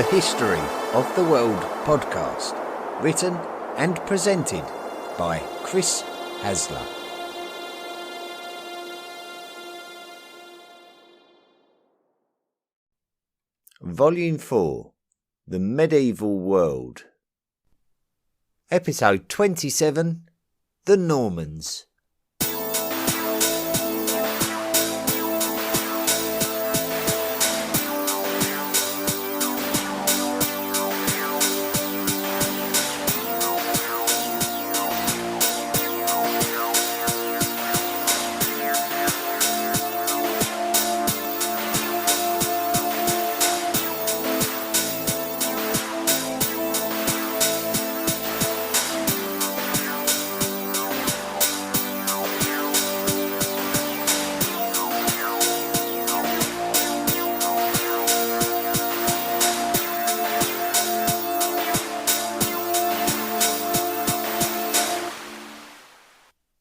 the History of the World podcast, written and presented by Chris Hasler. Volume 4, The Medieval World. Episode 27, The Normans.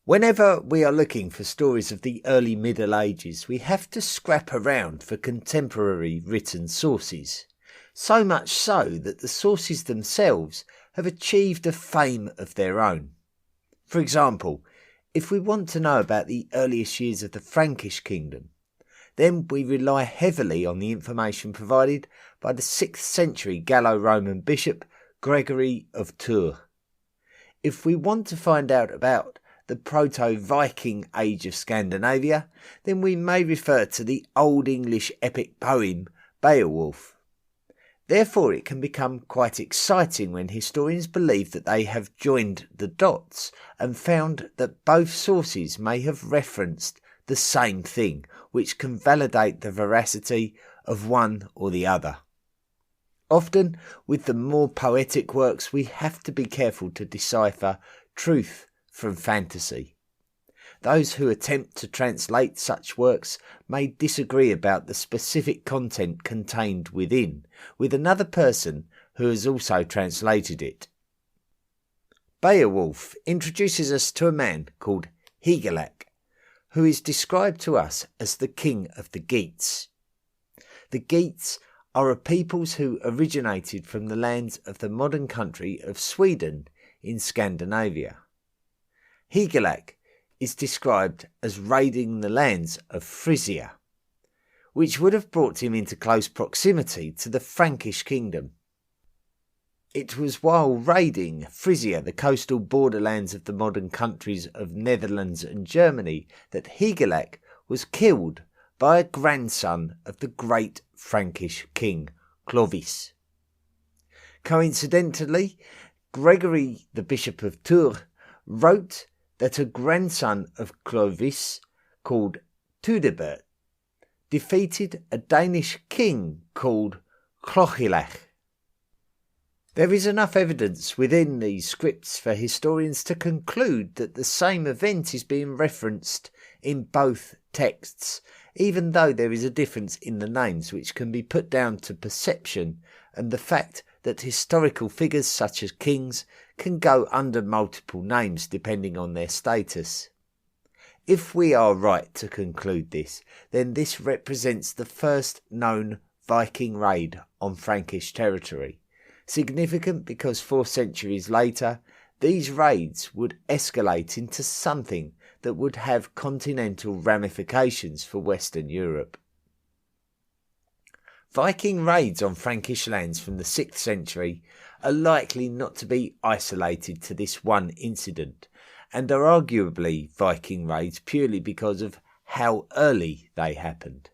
Whenever we are looking for stories of the early Middle Ages, we have to scrap around for contemporary written sources. So much so that the sources themselves have achieved a fame of their own. For example, if we want to know about the earliest years of the Frankish kingdom, then we rely heavily on the information provided by the 6th century Gallo-Roman bishop Gregory of Tours. If we want to find out about the proto-Viking age of Scandinavia, then we may refer to the Old English epic poem Beowulf. Therefore, it can become quite exciting when historians believe that they have joined the dots and found that both sources may have referenced the same thing, which can validate the veracity of one or the other. Often, with the more poetic works, we have to be careful to decipher truth from fantasy. Those who attempt to translate such works may disagree about the specific content contained within, with another person who has also translated it. Beowulf introduces us to a man called Hygelac, who is described to us as the king of the Geats. The Geats are a peoples who originated from the lands of the modern country of Sweden in Scandinavia. Hygelac is described as raiding the lands of Frisia, which would have brought him into close proximity to the Frankish kingdom. It was while raiding Frisia, the coastal borderlands of the modern countries of Netherlands and Germany, that Hygelac was killed by a grandson of the great Frankish king Clovis. Coincidentally, Gregory, the Bishop of Tours, wrote that a grandson of Clovis, called Tudebert, defeated a Danish king called Clochilach. There is enough evidence within these scripts for historians to conclude that the same event is being referenced in both texts, even though there is a difference in the names which can be put down to perception and the fact that historical figures such as kings can go under multiple names depending on their status. If we are right to conclude this, then this represents the first known Viking raid on Frankish territory, significant because 4 centuries later, these raids would escalate into something that would have continental ramifications for Western Europe. Viking raids on Frankish lands from the 6th century are likely not to be isolated to this one incident, and are arguably Viking raids purely because of how early they happened.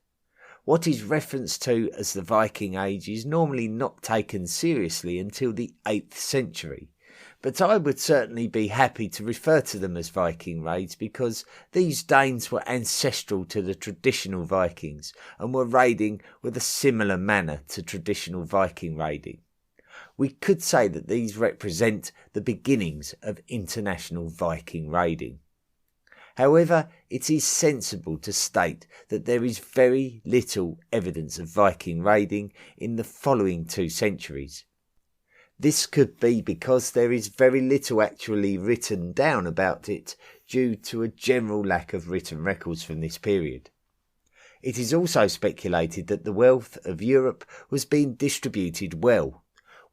What is referenced to as the Viking Age is normally not taken seriously until the 8th century, but I would certainly be happy to refer to them as Viking raids because these Danes were ancestral to the traditional Vikings and were raiding with a similar manner to traditional Viking raiding. We could say that these represent the beginnings of international Viking raiding. However, it is sensible to state that there is very little evidence of Viking raiding in the following 2 centuries. This could be because there is very little actually written down about it due to a general lack of written records from this period. It is also speculated that the wealth of Europe was being distributed well,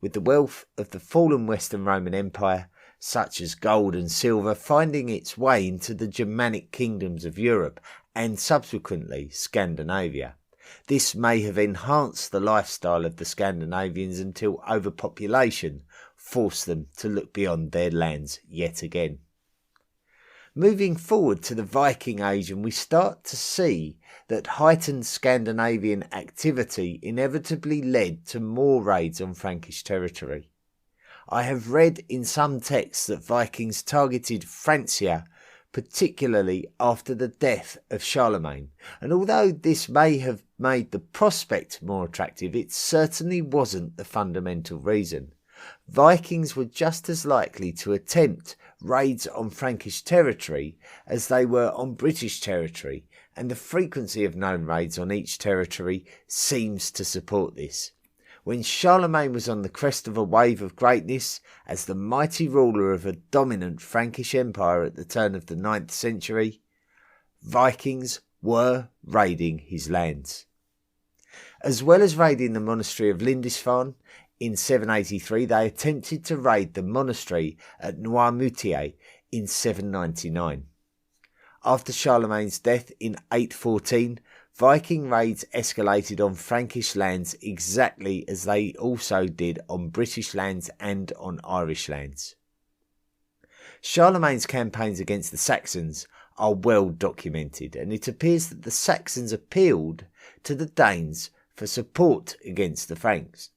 with the wealth of the fallen Western Roman Empire, such as gold and silver, finding its way into the Germanic kingdoms of Europe and subsequently Scandinavia. This may have enhanced the lifestyle of the Scandinavians until overpopulation forced them to look beyond their lands yet again. Moving forward to the Viking Age, and we start to see that heightened Scandinavian activity inevitably led to more raids on Frankish territory. I have read in some texts that Vikings targeted Francia, particularly after the death of Charlemagne, and although this may have made the prospect more attractive, it certainly wasn't the fundamental reason. Vikings were just as likely to attempt raids on Frankish territory as they were on British territory, and the frequency of known raids on each territory seems to support this. When Charlemagne was on the crest of a wave of greatness as the mighty ruler of a dominant Frankish empire at the turn of the 9th century, Vikings were raiding his lands. As well as raiding the monastery of Lindisfarne, in 783 they attempted to raid the monastery at Noirmoutier in 799. After Charlemagne's death in 814, Viking raids escalated on Frankish lands exactly as they also did on British lands and on Irish lands. Charlemagne's campaigns against the Saxons are well documented, and it appears that the Saxons appealed to the Danes for support against the Franks.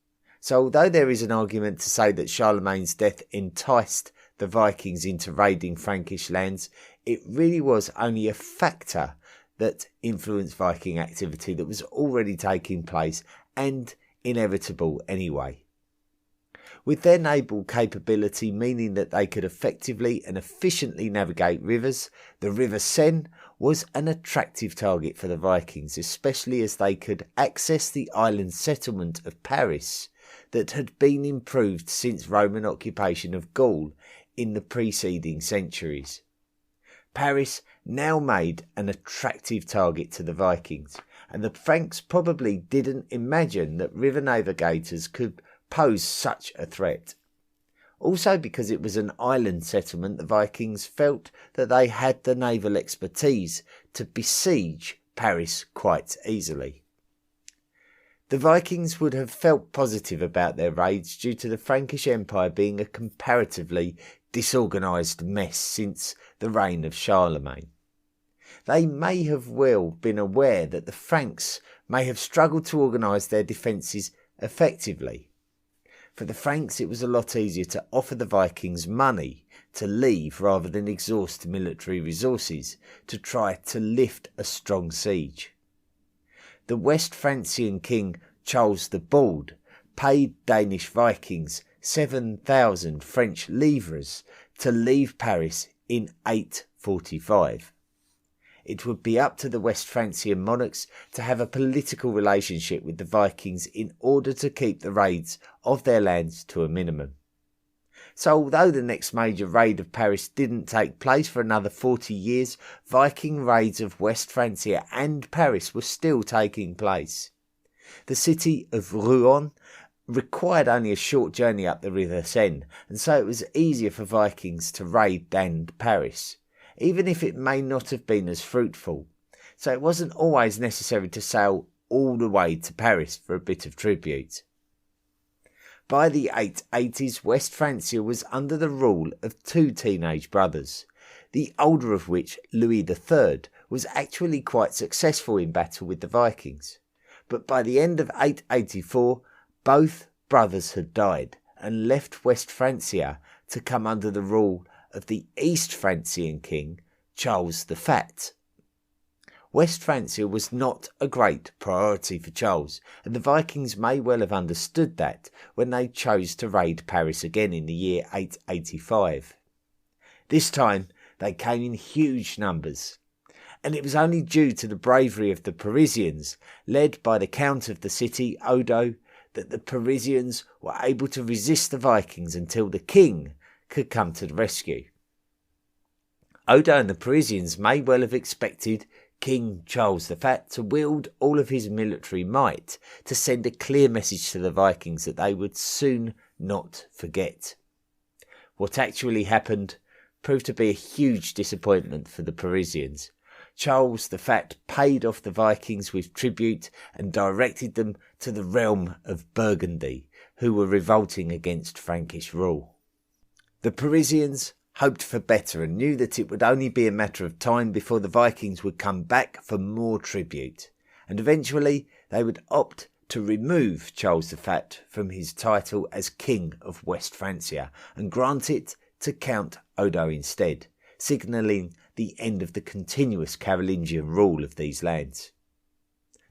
So although there is an argument to say that Charlemagne's death enticed the Vikings into raiding Frankish lands, it really was only a factor that influenced Viking activity that was already taking place and inevitable anyway. With their naval capability meaning that they could effectively and efficiently navigate rivers, the River Seine was an attractive target for the Vikings, especially as they could access the island settlement of Paris that had been improved since Roman occupation of Gaul in the preceding centuries. Paris now made an attractive target to the Vikings, and the Franks probably didn't imagine that river navigators could pose such a threat. Also, because it was an island settlement, the Vikings felt that they had the naval expertise to besiege Paris quite easily. The Vikings would have felt positive about their raids due to the Frankish Empire being a comparatively disorganised mess since the reign of Charlemagne. They may have well been aware that the Franks may have struggled to organise their defences effectively. For the Franks, it was a lot easier to offer the Vikings money to leave rather than exhaust military resources to try to lift a strong siege. The West Francian king Charles the Bald paid Danish Vikings 7,000 French livres to leave Paris in 845. It would be up to the West Francian monarchs to have a political relationship with the Vikings in order to keep the raids of their lands to a minimum. So although the next major raid of Paris didn't take place for another 40 years, Viking raids of West Francia and Paris were still taking place. The city of Rouen required only a short journey up the River Seine, and so it was easier for Vikings to raid than Paris, even if it may not have been as fruitful. So it wasn't always necessary to sail all the way to Paris for a bit of tribute. By the 880s, West Francia was under the rule of two teenage brothers, the older of which, Louis III, was actually quite successful in battle with the Vikings. But by the end of 884, both brothers had died and left West Francia to come under the rule of the East Francian king, Charles the Fat. West Francia was not a great priority for Charles, and the Vikings may well have understood that when they chose to raid Paris again in the year 885. This time they came in huge numbers, and it was only due to the bravery of the Parisians, led by the Count of the city, Odo, that the Parisians were able to resist the Vikings until the king could come to the rescue. Odo and the Parisians may well have expected King Charles the Fat to wield all of his military might to send a clear message to the Vikings that they would soon not forget. What actually happened proved to be a huge disappointment for the Parisians. Charles the Fat paid off the Vikings with tribute and directed them to the realm of Burgundy, who were revolting against Frankish rule. The Parisians hoped for better and knew that it would only be a matter of time before the Vikings would come back for more tribute, and eventually they would opt to remove Charles the Fat from his title as King of West Francia and grant it to Count Odo instead, signalling the end of the continuous Carolingian rule of these lands.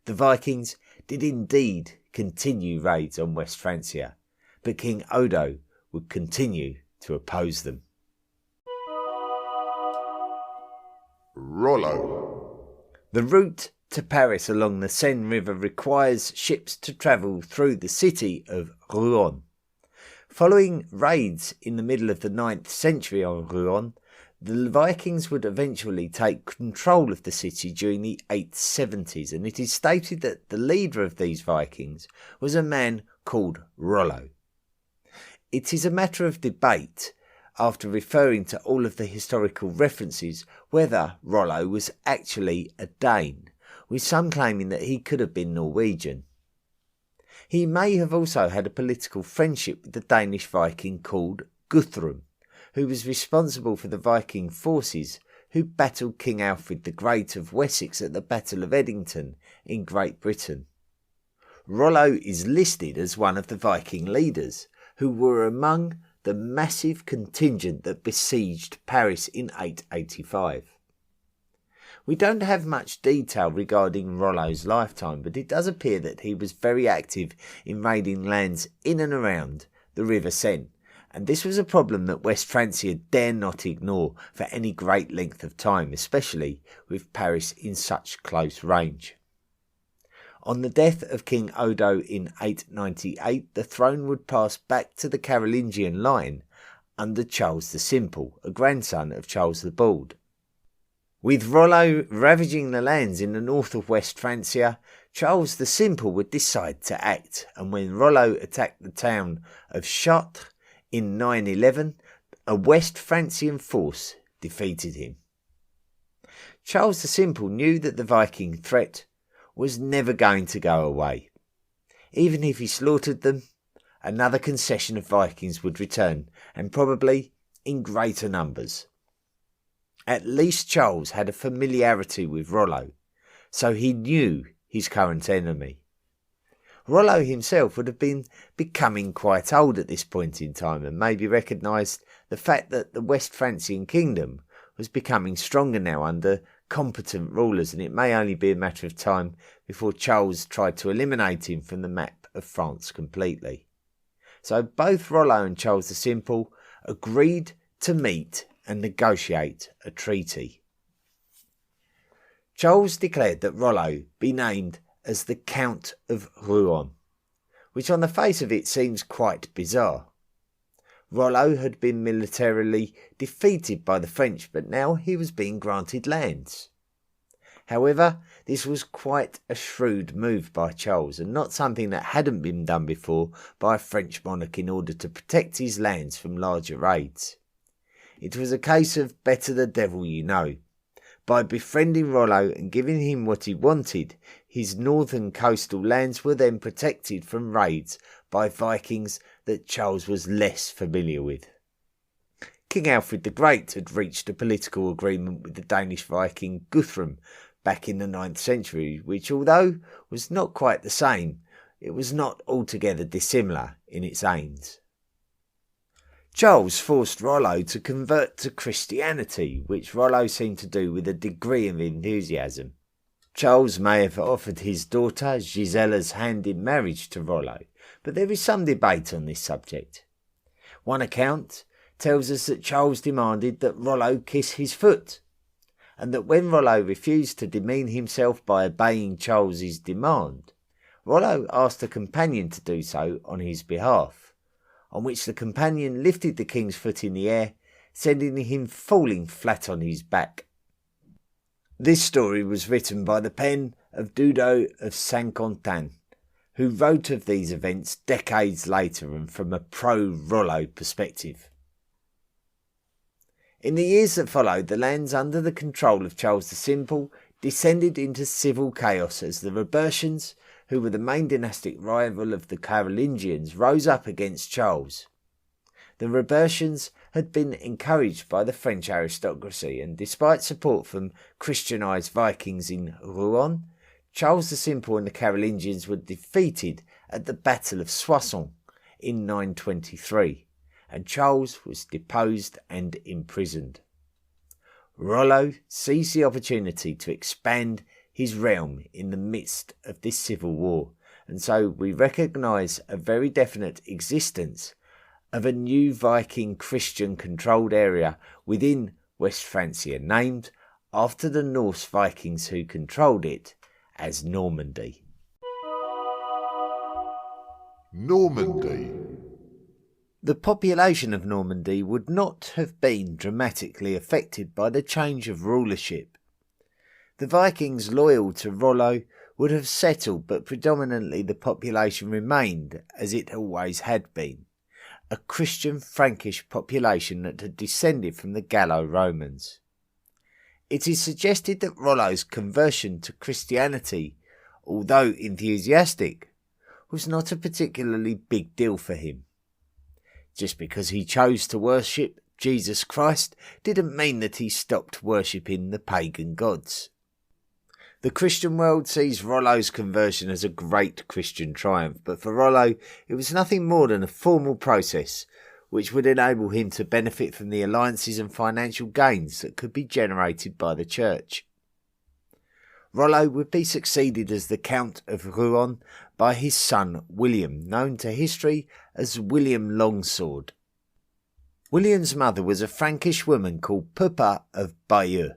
The Vikings did indeed continue raids on West Francia, but King Odo would continue to oppose them. Rollo. The route to Paris along the Seine River requires ships to travel through the city of Rouen. Following raids in the middle of the 9th century on Rouen, the Vikings would eventually take control of the city during the 870s, and it is stated that the leader of these Vikings was a man called Rollo. It is a matter of debate, after referring to all of the historical references, whether Rollo was actually a Dane, with some claiming that he could have been Norwegian. He may have also had a political friendship with the Danish Viking called Guthrum, who was responsible for the Viking forces who battled King Alfred the Great of Wessex at the Battle of Edington in Great Britain. Rollo is listed as one of the Viking leaders, who were among the massive contingent that besieged Paris in 885. We don't have much detail regarding Rollo's lifetime, but it does appear that he was very active in raiding lands in and around the River Seine, and this was a problem that West Francia dare not ignore for any great length of time, especially with Paris in such close range. On the death of King Odo in 898, the throne would pass back to the Carolingian line under Charles the Simple, a grandson of Charles the Bald. With Rollo ravaging the lands in the north of West Francia, Charles the Simple would decide to act, and when Rollo attacked the town of Chartres in 911, a West Francian force defeated him. Charles the Simple knew that the Viking threat was never going to go away. Even if he slaughtered them, another concession of Vikings would return, and probably in greater numbers. At least Charles had a familiarity with Rollo, so he knew his current enemy. Rollo himself would have been becoming quite old at this point in time, and maybe recognised the fact that the West Francian kingdom was becoming stronger now under competent rulers, and it may only be a matter of time before Charles tried to eliminate him from the map of France completely. So both Rollo and Charles the Simple agreed to meet and negotiate a treaty. Charles declared that Rollo be named as the Count of Rouen, which on the face of it seems quite bizarre. Rollo had been militarily defeated by the French, but now he was being granted lands. However, this was quite a shrewd move by Charles, and not something that hadn't been done before by a French monarch in order to protect his lands from larger raids. It was a case of better the devil you know. By befriending Rollo and giving him what he wanted, his northern coastal lands were then protected from raids by Vikings that Charles was less familiar with. King Alfred the Great had reached a political agreement with the Danish Viking Guthrum back in the 9th century, which, although was not quite the same, it was not altogether dissimilar in its aims. Charles forced Rollo to convert to Christianity, which Rollo seemed to do with a degree of enthusiasm. Charles may have offered his daughter Gisela's hand in marriage to Rollo, but there is some debate on this subject. One account tells us that Charles demanded that Rollo kiss his foot, and that when Rollo refused to demean himself by obeying Charles's demand, Rollo asked a companion to do so on his behalf, on which the companion lifted the king's foot in the air, sending him falling flat on his back. This story was written by the pen of Dudo of Saint-Quentin, who wrote of these events decades later and from a pro-Rollo perspective. In the years that followed, the lands under the control of Charles the Simple descended into civil chaos as the Robertians, who were the main dynastic rival of the Carolingians, rose up against Charles. The Robertians had been encouraged by the French aristocracy, and despite support from Christianised Vikings in Rouen, Charles the Simple and the Carolingians were defeated at the Battle of Soissons in 923, and Charles was deposed and imprisoned. Rollo seized the opportunity to expand his realm in the midst of this civil war, and so we recognise a very definite existence of a new Viking Christian-controlled area within West Francia, named after the Norse Vikings who controlled it as Normandy. Normandy. The population of Normandy would not have been dramatically affected by the change of rulership. The Vikings loyal to Rollo would have settled, but predominantly the population remained as it always had been, a Christian Frankish population that had descended from the Gallo-Romans. It is suggested that Rollo's conversion to Christianity, although enthusiastic, was not a particularly big deal for him. Just because he chose to worship Jesus Christ didn't mean that he stopped worshipping the pagan gods. The Christian world sees Rollo's conversion as a great Christian triumph, but for Rollo it was nothing more than a formal process which would enable him to benefit from the alliances and financial gains that could be generated by the church. Rollo would be succeeded as the Count of Rouen by his son William, known to history as William Longsword. William's mother was a Frankish woman called Pippa of Bayeux,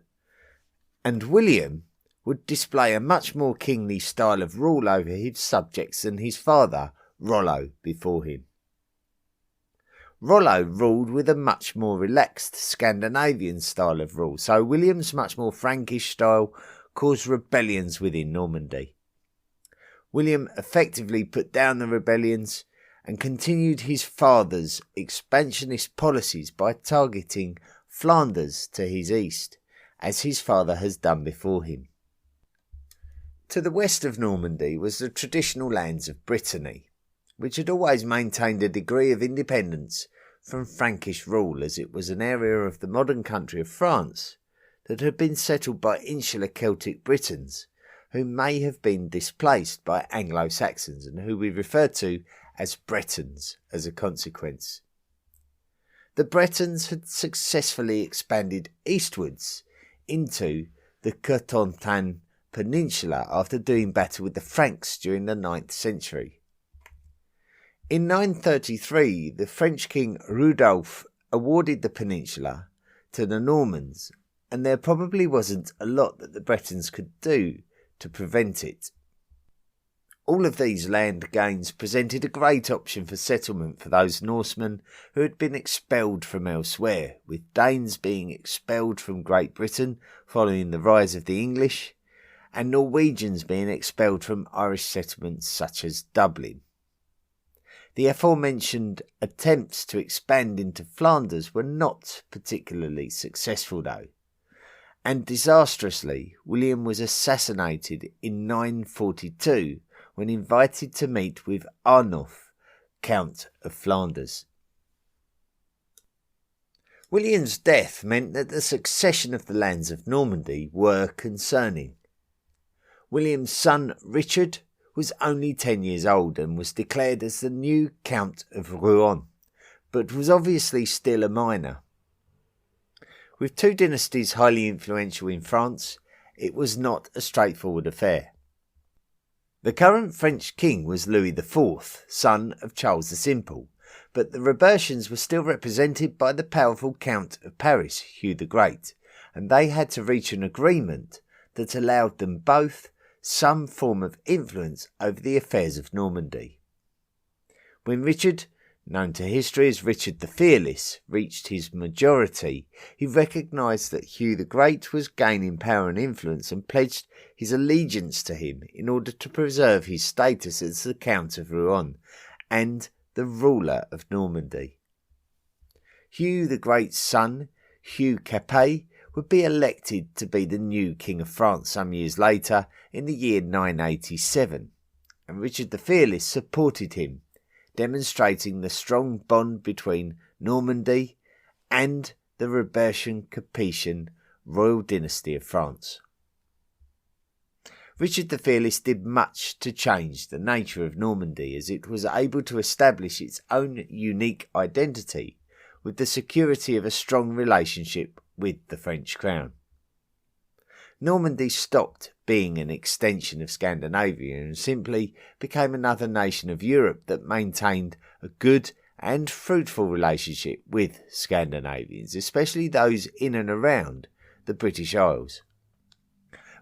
and William would display a much more kingly style of rule over his subjects than his father, Rollo, before him. Rollo ruled with a much more relaxed Scandinavian style of rule, so William's much more Frankish style caused rebellions within Normandy. William effectively put down the rebellions and continued his father's expansionist policies by targeting Flanders to his east, as his father has done before him. To the west of Normandy was the traditional lands of Brittany, which had always maintained a degree of independence from Frankish rule, as it was an area of the modern country of France that had been settled by insular Celtic Britons, who may have been displaced by Anglo-Saxons and who we refer to as Bretons as a consequence. The Bretons had successfully expanded eastwards into the Cotentin Peninsula after doing battle with the Franks during the 9th century. In 933, the French king Rudolph awarded the peninsula to the Normans, and there probably wasn't a lot that the Bretons could do to prevent it. All of these land gains presented a great option for settlement for those Norsemen who had been expelled from elsewhere, with Danes being expelled from Great Britain following the rise of the English, and Norwegians being expelled from Irish settlements such as Dublin. The aforementioned attempts to expand into Flanders were not particularly successful though, and disastrously William was assassinated in 942 when invited to meet with Arnulf, Count of Flanders. William's death meant that the succession of the lands of Normandy were concerning. William's son Richard was only 10 years old and was declared as the new Count of Rouen, but was obviously still a minor. With two dynasties highly influential in France, it was not a straightforward affair. The current French king was Louis IV, son of Charles the Simple, but the Robertians were still represented by the powerful Count of Paris, Hugh the Great, and they had to reach an agreement that allowed them both some form of influence over the affairs of Normandy. When Richard known to history as Richard the Fearless, reached his majority, he recognised that Hugh the Great was gaining power and influence and pledged his allegiance to him in order to preserve his status as the Count of Rouen and the ruler of Normandy. Hugh the Great's son, Hugh Capet, would be elected to be the new King of France some years later in the year 987, and Richard the Fearless supported him, demonstrating the strong bond between Normandy and the Robertian Capetian royal dynasty of France. Richard the Fearless did much to change the nature of Normandy, as it was able to establish its own unique identity with the security of a strong relationship with the French crown. Normandy stopped being an extension of Scandinavia and simply became another nation of Europe that maintained a good and fruitful relationship with Scandinavians, especially those in and around the British Isles.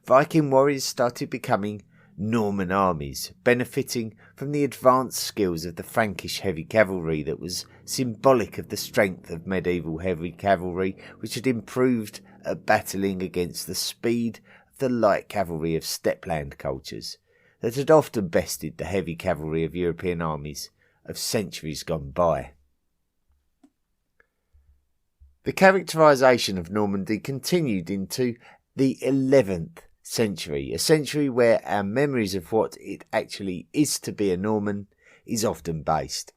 Viking warriors started becoming Norman armies, benefiting from the advanced skills of the Frankish heavy cavalry that was symbolic of the strength of medieval heavy cavalry, which had improved at battling against the speed of the light cavalry of steppeland cultures that had often bested the heavy cavalry of European armies of centuries gone by. The characterisation of Normandy continued into the 11th century, a century where our memories of what it actually is to be a Norman is often based.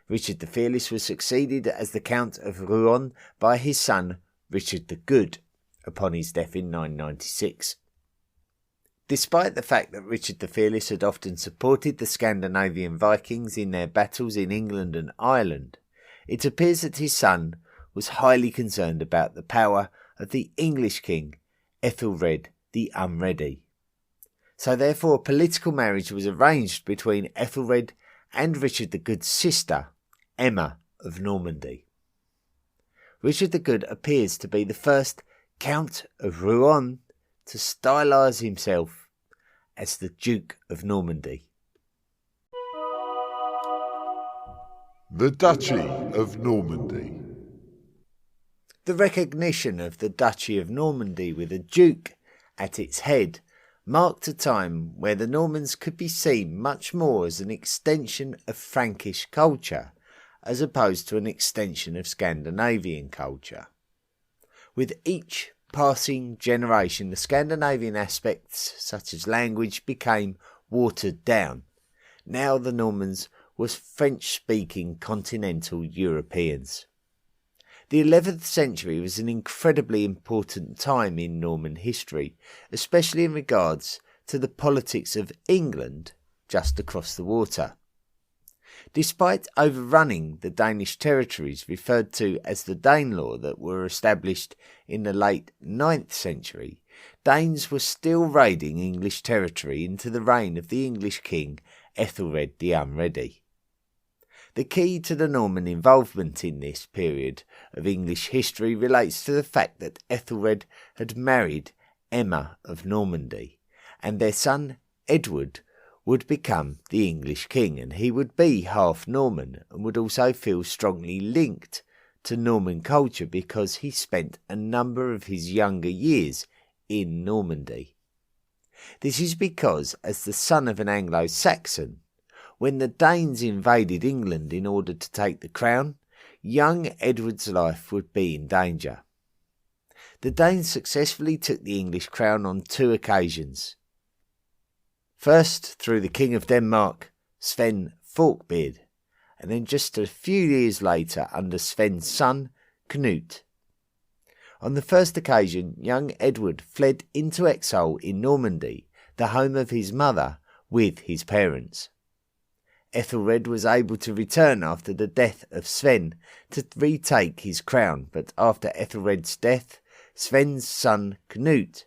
Richard the Fearless was succeeded as the Count of Rouen by his son Richard the Good upon his death in 996. Despite the fact that Richard the Fearless had often supported the Scandinavian Vikings in their battles in England and Ireland, it appears that his son was highly concerned about the power of the English king Ethelred the Unready. So therefore a political marriage was arranged between Ethelred and Richard the Good's sister, Emma of Normandy. Richard the Good appears to be the first Count of Rouen to stylise himself as the Duke of Normandy. The Duchy of Normandy. The recognition of the Duchy of Normandy with a duke at its head marked a time where the Normans could be seen much more as an extension of Frankish culture as opposed to an extension of Scandinavian culture. With each passing generation, the Scandinavian aspects such as language became watered down. Now the Normans were French-speaking continental Europeans. The 11th century was an incredibly important time in Norman history, especially in regards to the politics of England just across the water. Despite overrunning the Danish territories referred to as the Danelaw that were established in the late 9th century, Danes were still raiding English territory into the reign of the English king Ethelred the Unready. The key to the Norman involvement in this period of English history relates to the fact that Ethelred had married Emma of Normandy, and their son Edward would become the English king, and he would be half Norman and would also feel strongly linked to Norman culture because he spent a number of his younger years in Normandy. This is because, as the son of an Anglo-Saxon, when the Danes invaded England in order to take the crown, young Edward's life would be in danger. The Danes successfully took the English crown on 2 occasions. First through the King of Denmark, Sven Forkbeard, and then just a few years later under Sven's son, Knut. On the first occasion, young Edward fled into exile in Normandy, the home of his mother, with his parents. Ethelred was able to return after the death of Sven to retake his crown, but after Ethelred's death, Sven's son Knut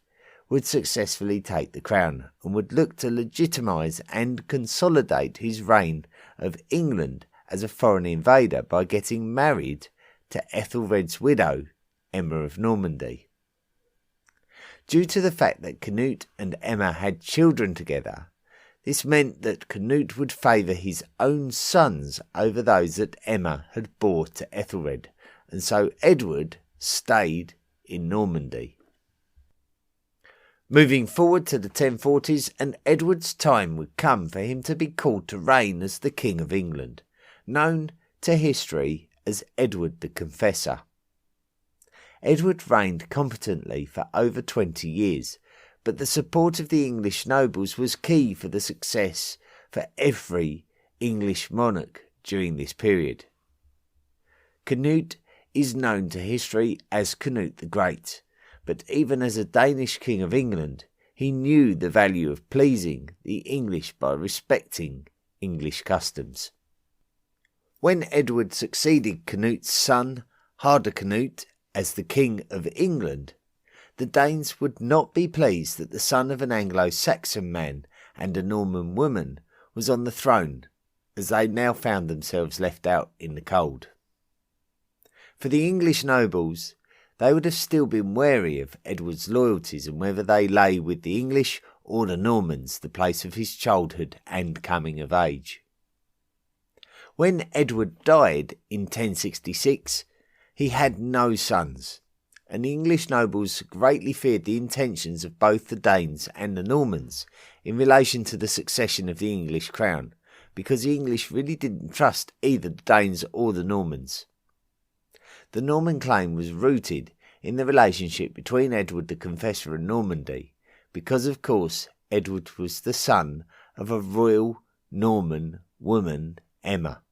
would successfully take the crown and would look to legitimise and consolidate his reign of England as a foreign invader by getting married to Ethelred's widow, Emma of Normandy. Due to the fact that Knut and Emma had children together, This meant that Canute would favour his own sons over those that Emma had bore to Ethelred, and so Edward stayed in Normandy. Moving forward to the 1040s, and Edward's time would come for him to be called to reign as the King of England, known to history as Edward the Confessor. Edward reigned competently for over 20 years, but the support of the English nobles was key for the success for every English monarch during this period. Canute is known to history as Canute the Great, but even as a Danish king of England, he knew the value of pleasing the English by respecting English customs. When Edward succeeded Canute's son, Hardicanute, as the King of England, the Danes would not be pleased that the son of an Anglo-Saxon man and a Norman woman was on the throne, as they now found themselves left out in the cold. For the English nobles, they would have still been wary of Edward's loyalties and whether they lay with the English or the Normans, the place of his childhood and coming of age. When Edward died in 1066, he had no sons, and the English nobles greatly feared the intentions of both the Danes and the Normans in relation to the succession of the English crown, because the English really didn't trust either the Danes or the Normans. The Norman claim was rooted in the relationship between Edward the Confessor and Normandy, because of course Edward was the son of a royal Norman woman, Emma.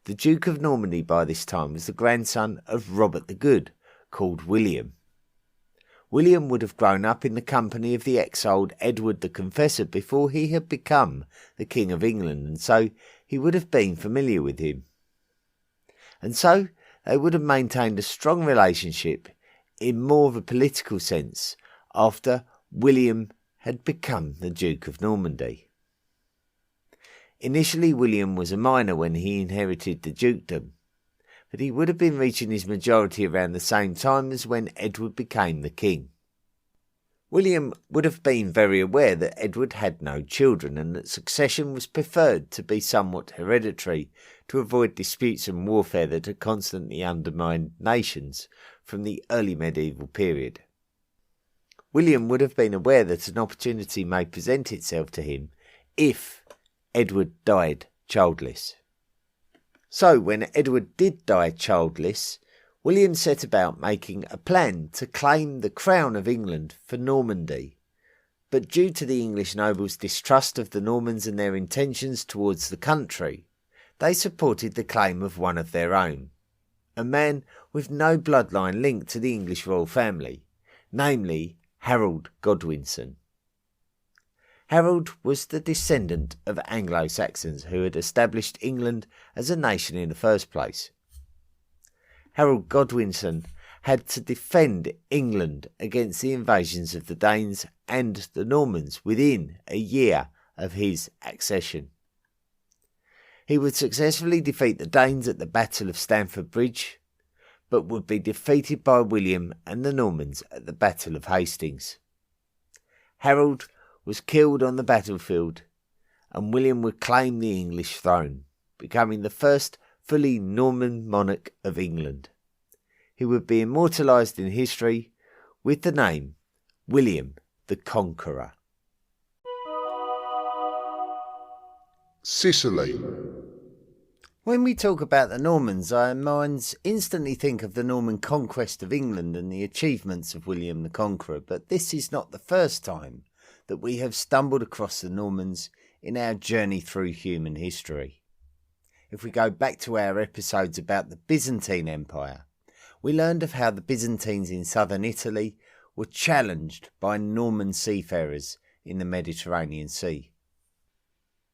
The Duke of Normandy by this time was the grandson of Robert the Good, called William. William would have grown up in the company of the exiled Edward the Confessor before he had become the King of England, and so he would have been familiar with him. And so they would have maintained a strong relationship in more of a political sense after William had become the Duke of Normandy. Initially, William was a minor when he inherited the dukedom, but he would have been reaching his majority around the same time as when Edward became the king. William would have been very aware that Edward had no children and that succession was preferred to be somewhat hereditary to avoid disputes and warfare that had constantly undermined nations from the early medieval period. William would have been aware that an opportunity may present itself to him if Edward died childless. So when Edward did die childless, William set about making a plan to claim the crown of England for Normandy. But due to the English nobles' distrust of the Normans and their intentions towards the country, they supported the claim of one of their own, a man with no bloodline linked to the English royal family, namely Harold Godwinson. Harold was the descendant of Anglo-Saxons who had established England as a nation in the first place. Harold Godwinson had to defend England against the invasions of the Danes and the Normans within a year of his accession. He would successfully defeat the Danes at the Battle of Stamford Bridge, but would be defeated by William and the Normans at the Battle of Hastings. Harold was killed on the battlefield, and William would claim the English throne, becoming the first fully Norman monarch of England. He would be immortalised in history with the name William the Conqueror. Sicily. When we talk about the Normans, our minds instantly think of the Norman conquest of England and the achievements of William the Conqueror, but this is not the first time that we have stumbled across the Normans in our journey through human history. If we go back to our episodes about the Byzantine Empire, we learned of how the Byzantines in southern Italy were challenged by Norman seafarers in the Mediterranean Sea.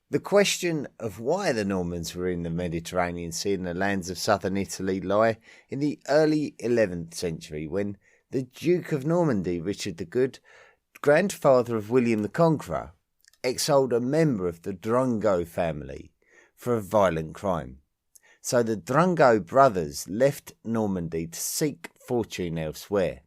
The question of why the Normans were in the Mediterranean Sea and the lands of southern Italy lie in the early 11th century, when the Duke of Normandy, Richard the Good, grandfather of William the Conqueror, exiled a member of the Drongo family for a violent crime. So the Drongo brothers left Normandy to seek fortune elsewhere.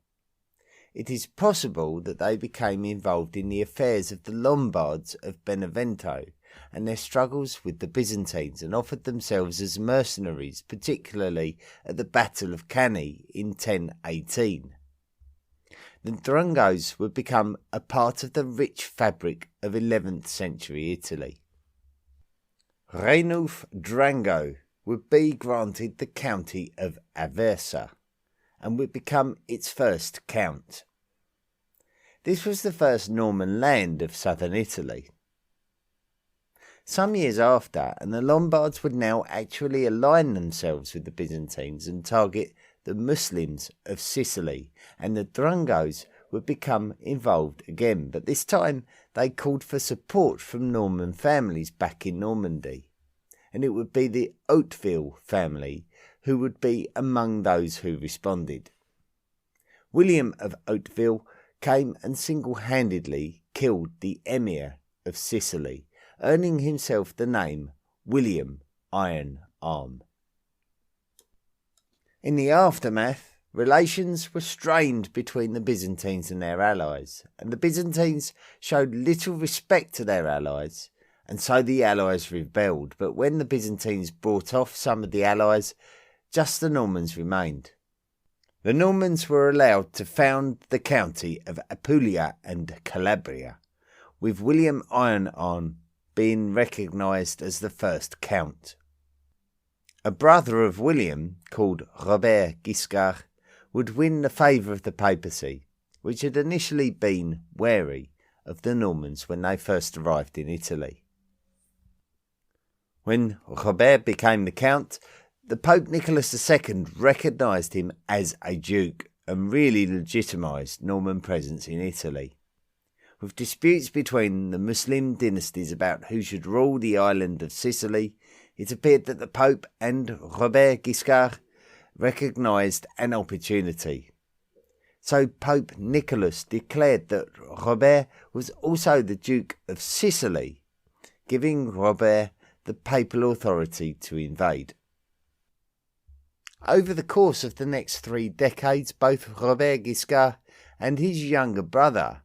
it is possible that they became involved in the affairs of the Lombards of Benevento and their struggles with the Byzantines, and offered themselves as mercenaries, particularly at the Battle of Cannae in 1018. The Drangos would become a part of the rich fabric of 11th century Italy. Rainulf Drango would be granted the county of Aversa and would become its first count. This was the first Norman land of southern Italy. Some years after, and the Lombards would now actually align themselves with the Byzantines and target the Muslims of Sicily, and the Drangos would become involved again, but this time they called for support from Norman families back in Normandy, and it would be the Hauteville family who would be among those who responded. William of Hauteville came and single-handedly killed the Emir of Sicily, earning himself the name William Iron Arm. In the aftermath, relations were strained between the Byzantines and their allies, and the Byzantines showed little respect to their allies, and so the allies rebelled. But when the Byzantines brought off some of the allies, just the Normans remained. The Normans were allowed to found the county of Apulia and Calabria, with William Ironarm being recognised as the first count. A brother of William, called Robert Guiscard, would win the favour of the papacy, which had initially been wary of the Normans when they first arrived in Italy. When Robert became the count, the Pope Nicholas II recognised him as a duke and really legitimised Norman presence in Italy. With disputes between the Muslim dynasties about who should rule the island of Sicily, it appeared that the Pope and Robert Guiscard recognised an opportunity. So Pope Nicholas declared that Robert was also the Duke of Sicily, giving Robert the papal authority to invade. Over the course of the next 3 decades, both Robert Guiscard and his younger brother,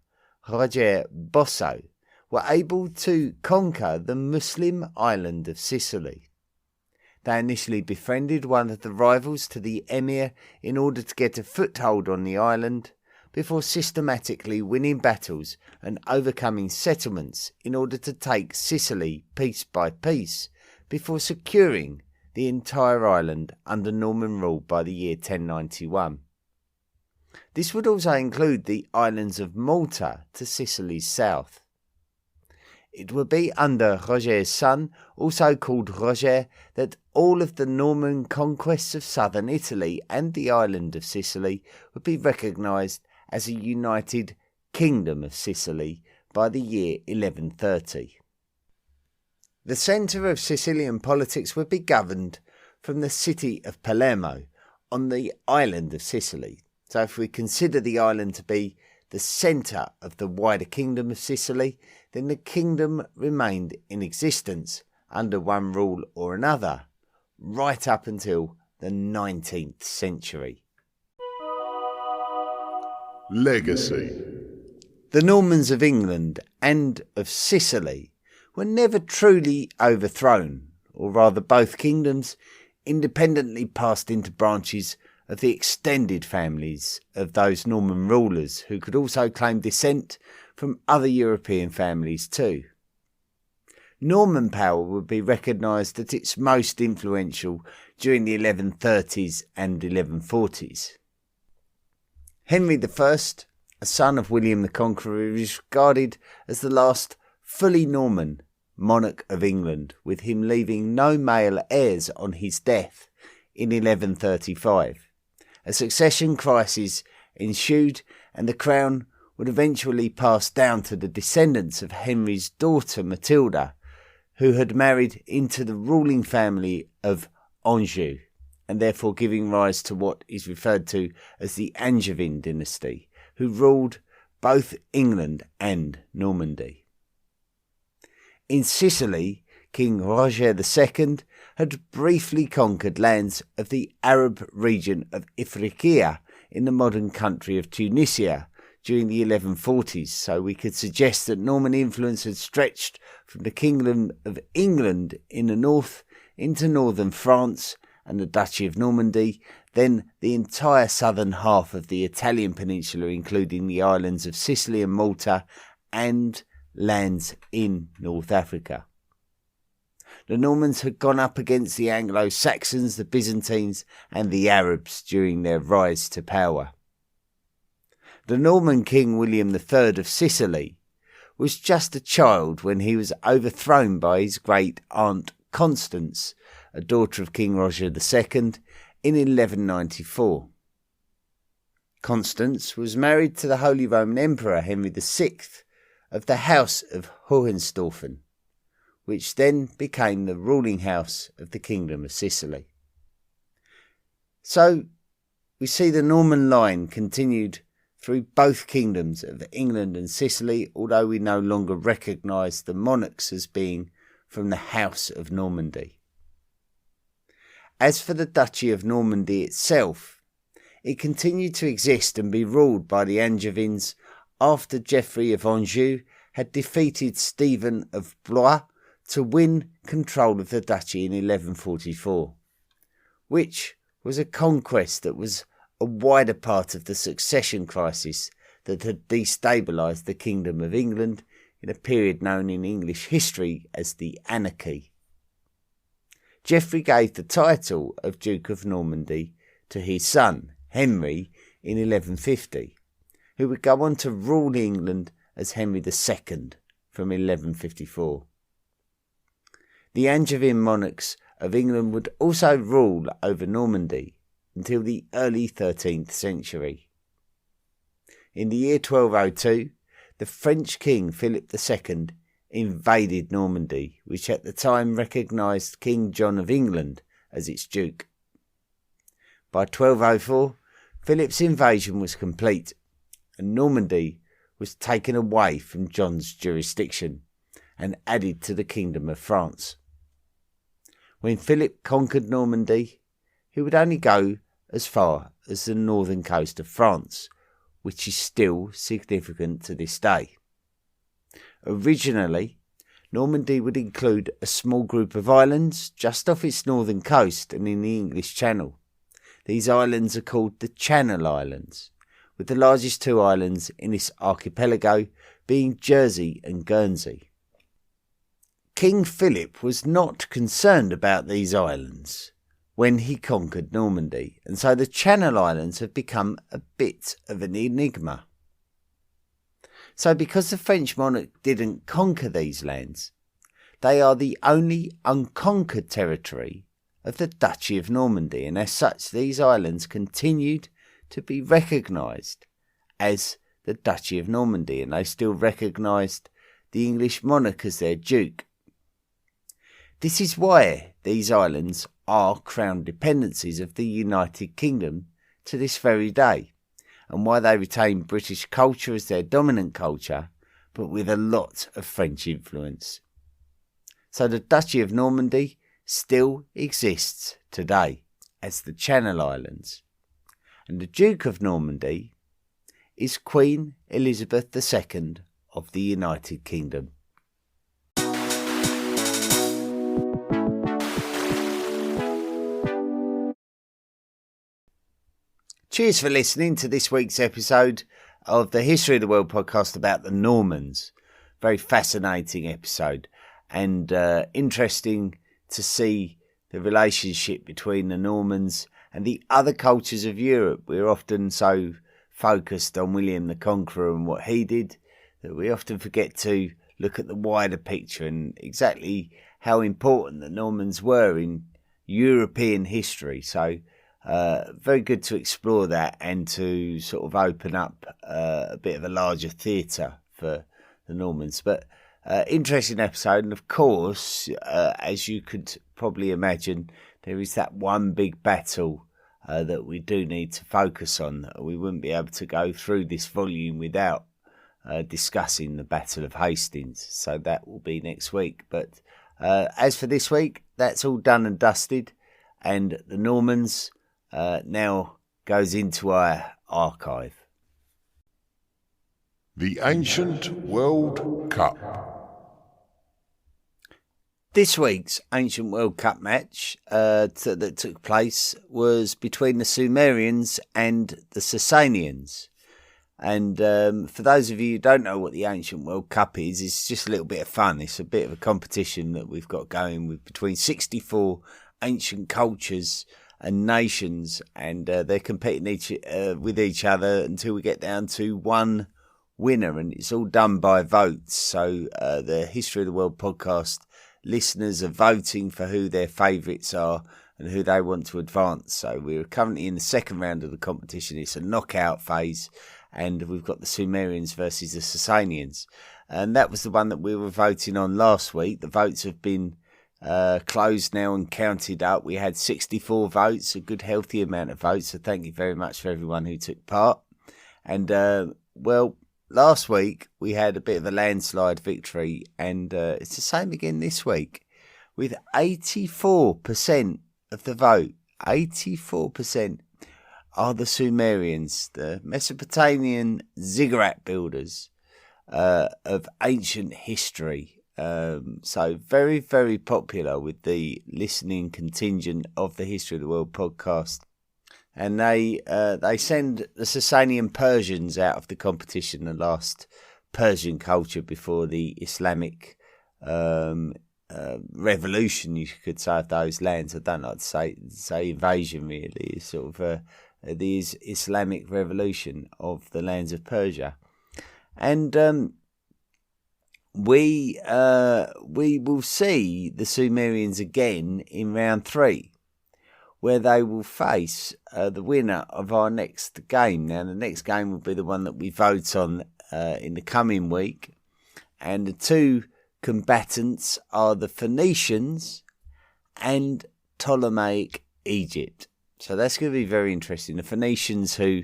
Roger Bosso, were able to conquer the Muslim island of Sicily. They initially befriended one of the rivals to the emir in order to get a foothold on the island, before systematically winning battles and overcoming settlements in order to take Sicily piece by piece, before securing the entire island under Norman rule by the year 1091. This would also include the islands of Malta to Sicily's south. It would be under Roger's son, also called Roger, that all of the Norman conquests of southern Italy and the island of Sicily would be recognised as a united Kingdom of Sicily by the year 1130. The centre of Sicilian politics would be governed from the city of Palermo on the island of Sicily. So if we consider the island to be the centre of the wider Kingdom of Sicily, then the kingdom remained in existence under one rule or another, right up until the 19th century. Legacy. The Normans of England and of Sicily were never truly overthrown, or rather both kingdoms independently passed into branches of the extended families of those Norman rulers who could also claim descent from other European families too. Norman power would be recognised at its most influential during the 1130s and 1140s. Henry I, a son of William the Conqueror, is regarded as the last fully Norman monarch of England, with him leaving no male heirs on his death in 1135. A succession crisis ensued, and the crown would eventually pass down to the descendants of Henry's daughter Matilda, who had married into the ruling family of Anjou, and therefore giving rise to what is referred to as the Angevin dynasty, who ruled both England and Normandy. In Sicily, King Roger II had briefly conquered lands of the Arab region of Ifriqiya in the modern country of Tunisia during the 1140s, so we could suggest that Norman influence had stretched from the Kingdom of England in the north into northern France and the Duchy of Normandy, then the entire southern half of the Italian peninsula, including the islands of Sicily and Malta, and lands in North Africa. The Normans had gone up against the Anglo-Saxons, the Byzantines, and the Arabs during their rise to power. The Norman king William III of Sicily was just a child when he was overthrown by his great aunt Constance, a daughter of King Roger II, in 1194. Constance was married to the Holy Roman Emperor Henry VI of the House of Hohenstaufen, which then became the ruling house of the Kingdom of Sicily. So we see the Norman line continued through both kingdoms of England and Sicily, although we no longer recognise the monarchs as being from the House of Normandy. As for the Duchy of Normandy itself, it continued to exist and be ruled by the Angevins after Geoffrey of Anjou had defeated Stephen of Blois to win control of the duchy in 1144, which was a conquest that was a wider part of the succession crisis that had destabilised the Kingdom of England in a period known in English history as the Anarchy. Geoffrey gave the title of Duke of Normandy to his son, Henry, in 1150, who would go on to rule England as Henry II from 1154. The Angevin monarchs of England would also rule over Normandy until the early 13th century. In the year 1202, the French king Philip II invaded Normandy, which at the time recognised King John of England as its duke. By 1204, Philip's invasion was complete, and Normandy was taken away from John's jurisdiction and added to the Kingdom of France. When Philip conquered Normandy, he would only go as far as the northern coast of France, which is still significant to this day. Originally, Normandy would include a small group of islands just off its northern coast and in the English Channel. These islands are called the Channel Islands, with the largest two islands in this archipelago being Jersey and Guernsey. King Philip was not concerned about these islands when he conquered Normandy, and so the Channel Islands have become a bit of an enigma. So because the French monarch didn't conquer these lands, they are the only unconquered territory of the Duchy of Normandy, and as such these islands continued to be recognised as the Duchy of Normandy, and they still recognised the English monarch as their duke. This is why these islands are crown dependencies of the United Kingdom to this very day, and why they retain British culture as their dominant culture, but with a lot of French influence. So the Duchy of Normandy still exists today as the Channel Islands, and the Duke of Normandy is Queen Elizabeth II of the United Kingdom. Cheers for listening to this week's episode of the History of the World podcast about the Normans. Very fascinating episode, and interesting to see the relationship between the Normans and the other cultures of Europe. We're often so focused on William the Conqueror and what he did that we often forget to look at the wider picture and exactly how important the Normans were in European history. So very good to explore that and to sort of open up a bit of a larger theatre for the Normans. But interesting episode, and of course, as you could probably imagine, there is that one big battle that we do need to focus on. We wouldn't be able to go through this volume without discussing the Battle of Hastings, so that will be next week. But as for this week, that's all done and dusted, and the Normans now goes into our archive. The Ancient World Cup. This week's Ancient World Cup match that took place was between the Sumerians and the Sasanians. And for those of you who don't know what the Ancient World Cup is, it's just a little bit of fun. It's a bit of a competition that we've got going with between 64 ancient cultures and nations, and they're competing with each other until we get down to one winner, and it's all done by votes. So the History of the World podcast listeners are voting for who their favourites are and who they want to advance. So we're currently in the second round of the competition. It's a knockout phase, and we've got the Sumerians versus the Sasanians. And that was the one that we were voting on last week. The votes have been closed now and counted up. We had 64 votes, a good healthy amount of votes. So thank you very much for everyone who took part. And last week we had a bit of a landslide victory, and it's the same again this week with 84% of the vote. 84% are the Sumerians, the Mesopotamian ziggurat builders of ancient history. So very, very popular with the listening contingent of the History of the World podcast. And they send the Sasanian Persians out of the competition, the last Persian culture before the Islamic revolution, you could say, of those lands. I don't like to say invasion, really. It's sort of the Islamic revolution of the lands of Persia. And we will see the Sumerians again in round 3, where they will face the winner of our next game. Now, the next game will be the one that we vote on in the coming week. And the two combatants are the Phoenicians and Ptolemaic Egypt. So that's going to be very interesting. The Phoenicians, who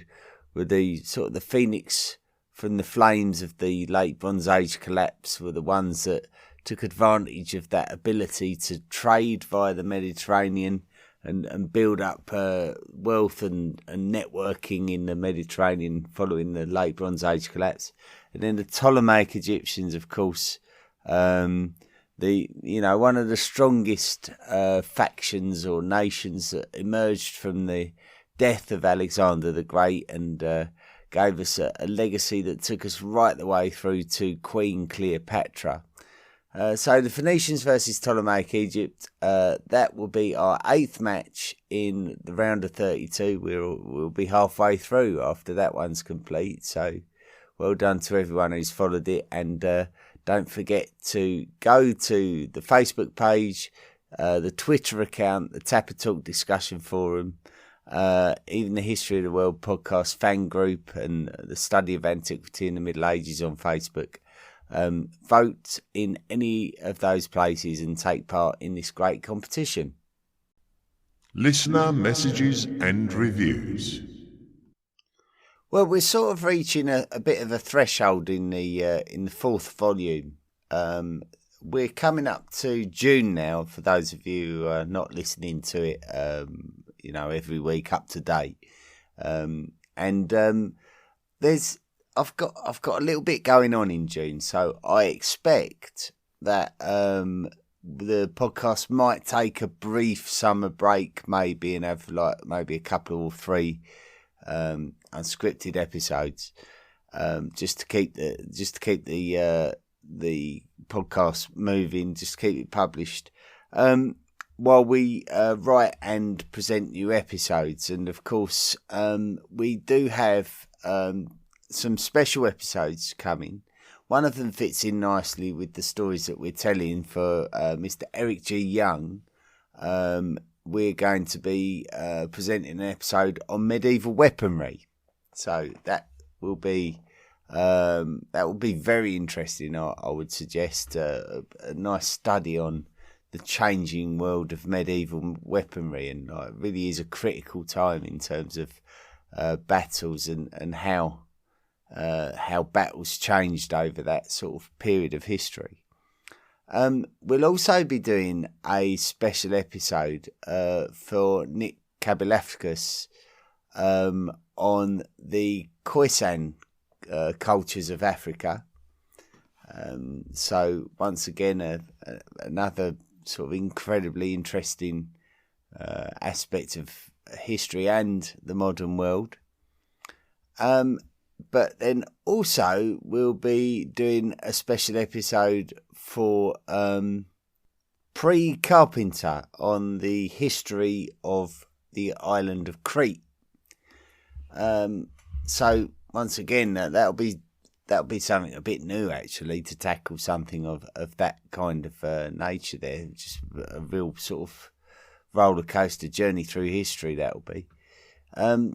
were the sort of the phoenix from the flames of the late Bronze Age collapse, were the ones that took advantage of that ability to trade via the Mediterranean and build up wealth and networking in the Mediterranean following the late Bronze Age collapse. And then the Ptolemaic Egyptians, of course, one of the strongest factions or nations that emerged from the death of Alexander the Great, and gave us a legacy that took us right the way through to Queen Cleopatra. So the Phoenicians versus Ptolemaic Egypt, that will be our 8th match in the round of 32. We'll be halfway through after that one's complete. So well done to everyone who's followed it, and don't forget to go to the Facebook page, the Twitter account, the Tapper Talk discussion forum, even the History of the World podcast fan group, and the Study of Antiquity in the Middle Ages on Facebook. Vote in any of those places and take part in this great competition. Listener messages and reviews. Well, we're sort of reaching a bit of a threshold in the 4th volume. We're coming up to June now, for those of you who are not listening to it, every week up to date. I've got a little bit going on in June, so I expect that the podcast might take a brief summer break, maybe, and have maybe a couple or 3 unscripted episodes, just to keep the podcast moving, just to keep it published, while we write and present new episodes. And of course, we do have some special episodes coming. One of them fits in nicely with the stories that we're telling for Mr. Eric G. Young. We're going to be presenting an episode on medieval weaponry, so that will be very interesting. I would suggest a nice study on the changing world of medieval weaponry, and it really is a critical time in terms of battles and how battles changed over that sort of period of history. We'll also be doing a special episode for Nick Kabilafkas on the Khoisan cultures of Africa. So once again, another sort of incredibly interesting aspect of history and the modern world. But then also we'll be doing a special episode for pre-Carpenter on the history of the island of Crete. So once again, that'll be something a bit new actually, to tackle something of that kind of nature there. Just a real sort of roller coaster journey through history that'll be.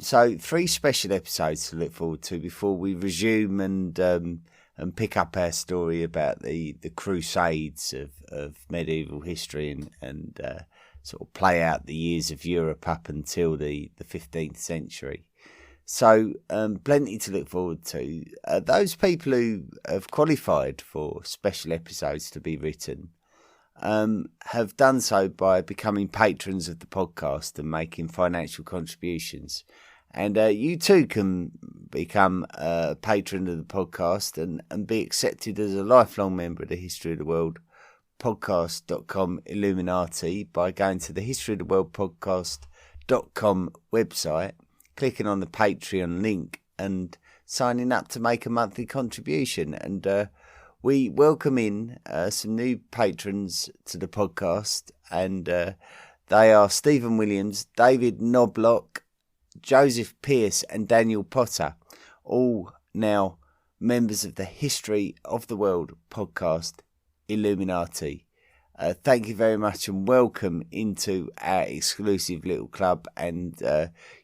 So 3 special episodes to look forward to before we resume and pick up our story about the Crusades of medieval history and sort of play out the years of Europe up until the 15th century. So plenty to look forward to. Those people who have qualified for special episodes to be written have done so by becoming patrons of the podcast and making financial contributions. And you too can become a patron of the podcast and be accepted as a lifelong member of the History of the World podcast.com Illuminati by going to the History of the World podcast.com website, clicking on the Patreon link and signing up to make a monthly contribution. And we welcome in some new patrons to the podcast, and they are Stephen Williams, David Knobloch, Joseph Pearce and Daniel Potter, all now members of the History of the World podcast Illuminati. Thank you very much and welcome into our exclusive little club, and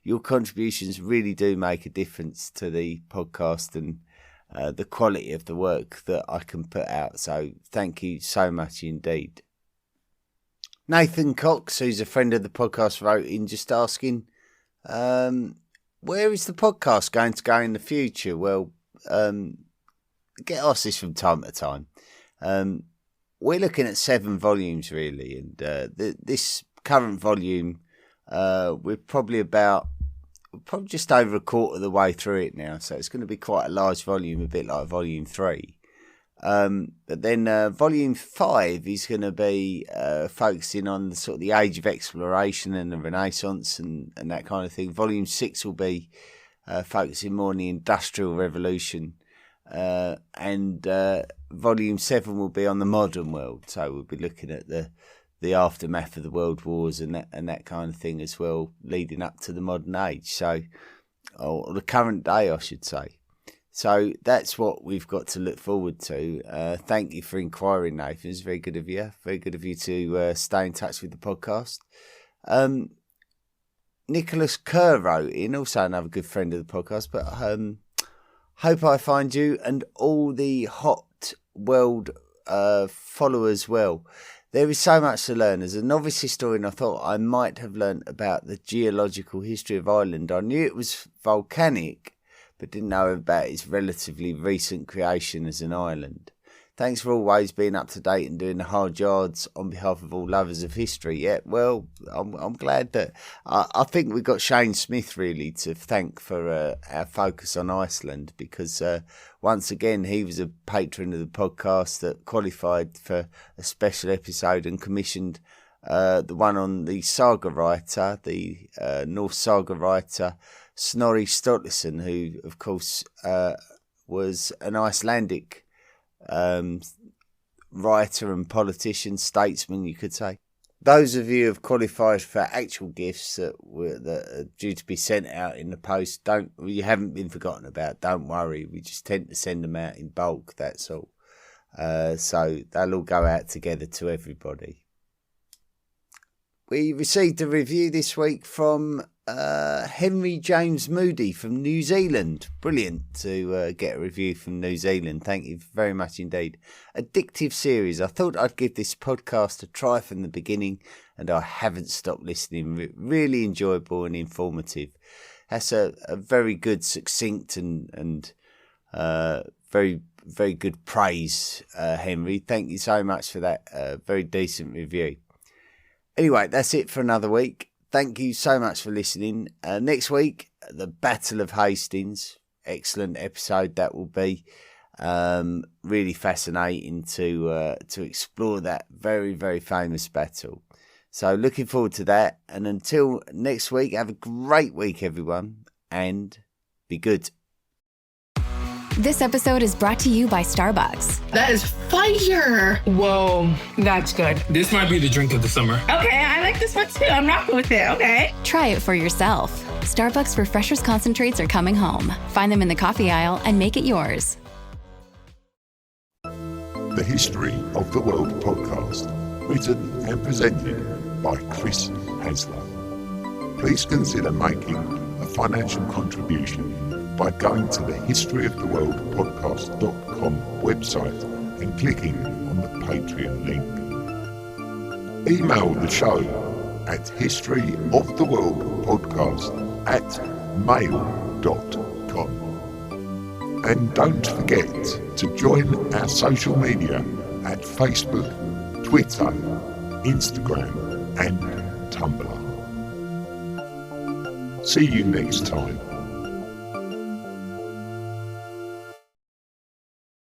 your contributions really do make a difference to the podcast and the quality of the work that I can put out. So thank you so much indeed. Nathan Cox, who's a friend of the podcast, wrote in just asking, where is the podcast going to go in the future? Well, get asked this from time to time. We're looking at 7 volumes really, and this current volume, we're probably just over a quarter of the way through it now, so it's going to be quite a large volume, a bit like volume 3. But then volume 5 is going to be focusing on sort of the age of exploration and the Renaissance and that kind of thing. Volume 6 will be focusing more on the Industrial Revolution, and volume 7 will be on the modern world. So we'll be looking at the aftermath of the world wars and that kind of thing as well, leading up to the modern age. So, or the current day, I should say. So that's what we've got to look forward to. Thank you for inquiring, Nathan. It's very good of you. Very good of you to stay in touch with the podcast. Nicholas Kerr wrote in, also another good friend of the podcast, but hope I find you and all the Hot World followers well. There is so much to learn. As a novice historian, I thought I might have learnt about the geological history of Ireland. I knew it was volcanic, but didn't know about its relatively recent creation as an island. Thanks for always being up to date and doing the hard yards on behalf of all lovers of history. Yeah, well, I'm glad that I think we got Shane Smith really to thank for our focus on Iceland, because once again he was a patron of the podcast that qualified for a special episode and commissioned the one on the saga writer, the Norse saga writer Snorri Sturluson, who of course was an Icelandic writer and politician, statesman, you could say. Those of you who have qualified for actual gifts that are due to be sent out in the post, you haven't been forgotten about. Don't worry, we just tend to send them out in bulk, that's all. So they'll all go out together to everybody. We received a review this week from Henry James Moody from New Zealand. Brilliant to get a review from New Zealand. Thank you very much indeed. Addictive series. I thought I'd give this podcast a try from the beginning, and I haven't stopped listening. Really enjoyable and informative. That's a very good, succinct and very, very good praise, Henry. Thank you so much for that very decent review. Anyway, that's it for another week. Thank you so much for listening. Next week, the Battle of Hastings. excellent episode that will be. Really fascinating to explore that very, very famous battle. So looking forward to that. And until next week, have a great week, everyone, and be good. This episode is brought to you by Starbucks. That is fire. Whoa, that's good. This might be the drink of the summer. Okay, I like this one too. I'm rocking with it. Okay. Try it for yourself. Starbucks Refreshers concentrates are coming home. Find them in the coffee aisle and make it yours. The History of the World podcast, written and presented by Chris Hasler. Please consider making a financial contribution by going to the historyoftheworldpodcast.com website and clicking on the Patreon link. Email the show at historyoftheworldpodcast@mail.com. And don't forget to join our social media at Facebook, Twitter, Instagram and Tumblr. See you next time.